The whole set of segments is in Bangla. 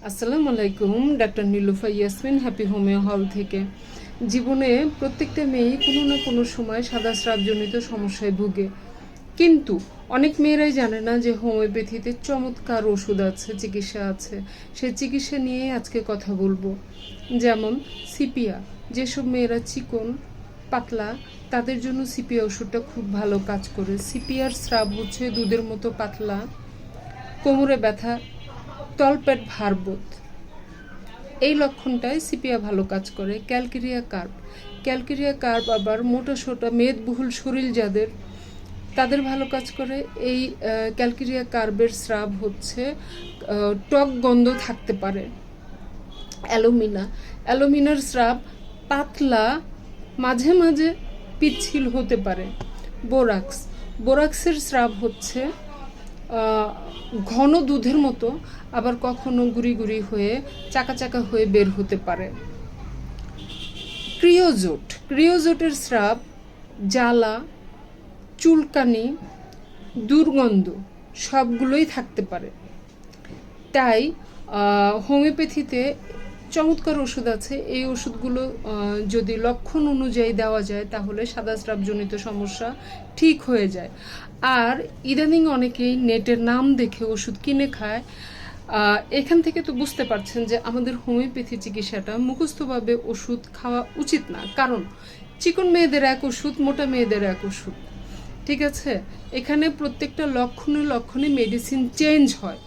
আসসালামু আলাইকুম। Doctor Nilufa Yasmin, happy homeo হল থেকে। জীবনে প্রত্যেকটা মেয়েই কোনো না কোনো সময় সাদা স্রাবজনিত সমস্যায় ভুগে, কিন্তু অনেক মেয়েরাই জানে না যে হোমিওপ্যাথিতে চমৎকার ওষুধ আছে, চিকিৎসা আছে। সেই চিকিৎসা নিয়েই আজকে কথা বলবো। যেমন সিপিয়া, যেসব মেয়েরা চিকন পাতলা তাদের জন্য সিপিয়া ওষুধটা খুব ভালো কাজ করে। সিপিয়ার স্রাব হচ্ছে দুধের মতো পাতলা, কোমরে ব্যথা, তলপেট ভারবোধ, এই লক্ষণটায় সিপিয়া ভালো কাজ করে। ক্যালকেরিয়া কার্ব আবার মোটা সোটা মেদবহুল শরীর যাদের, তাদের ভালো কাজ করে। এই ক্যালকেরিয়া কার্বের স্রাব হচ্ছে টক গন্ধ থাকতে পারে। অ্যালোমিনার স্রাব পাতলা, মাঝে মাঝে পিচ্ছিল হতে পারে। বোরাক্সের স্রাব হচ্ছে ঘন দুধের মতো, আবার কখনো গুড়ি গুড়ি হয়ে চাকা চাকা হয়ে বের হতে পারে। ক্রিওজোটের স্রাব জ্বালা, চুলকানি, দুর্গন্ধ সবগুলোই থাকতে পারে। তাই হোমিওপ্যাথিতে চমৎকার ওষুধ আছে। এই ওষুধগুলো যদি লক্ষণ অনুযায়ী দেওয়া যায় তাহলে সাদা স্রাবজনিত সমস্যা ঠিক হয়ে যায়। আর ইদানিং অনেকেই নেটের নাম দেখে ওষুধ কিনে খায়। এখান থেকে তো বুঝতে পারছেন যে আমাদের হোমিওপ্যাথি চিকিৎসাটা মুখস্থভাবে ওষুধ খাওয়া উচিত না। কারণ চিকন মেয়েদের এক ওষুধ, মোটা মেয়েদের এক ওষুধ, ঠিক আছে? এখানে প্রত্যেকটা লক্ষণে মেডিসিন চেঞ্জ হয়।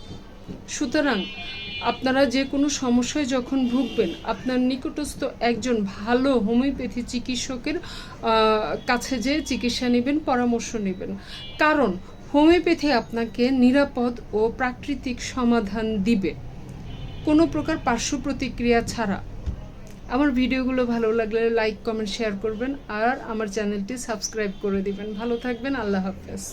সুতরাং আপনারা যে কোনো সমস্যায় যখন ভুগবেন, আপনার নিকটস্থ একজন ভালো হোমিওপ্যাথি চিকিৎসকের কাছে যেয়ে চিকিৎসা নেবেন, পরামর্শ নেবেন। কারণ হোমিওপ্যাথি আপনাকে নিরাপদ ও প্রাকৃতিক সমাধান দিবে, কোনো প্রকার পার্শ্ব প্রতিক্রিয়া ছাড়া। আমার ভিডিওগুলো ভালো লাগলে লাইক, কমেন্ট, শেয়ার করবেন আর আমার চ্যানেলটি সাবস্ক্রাইব করে দিবেন। ভালো থাকবেন। আল্লাহ হাফেজ।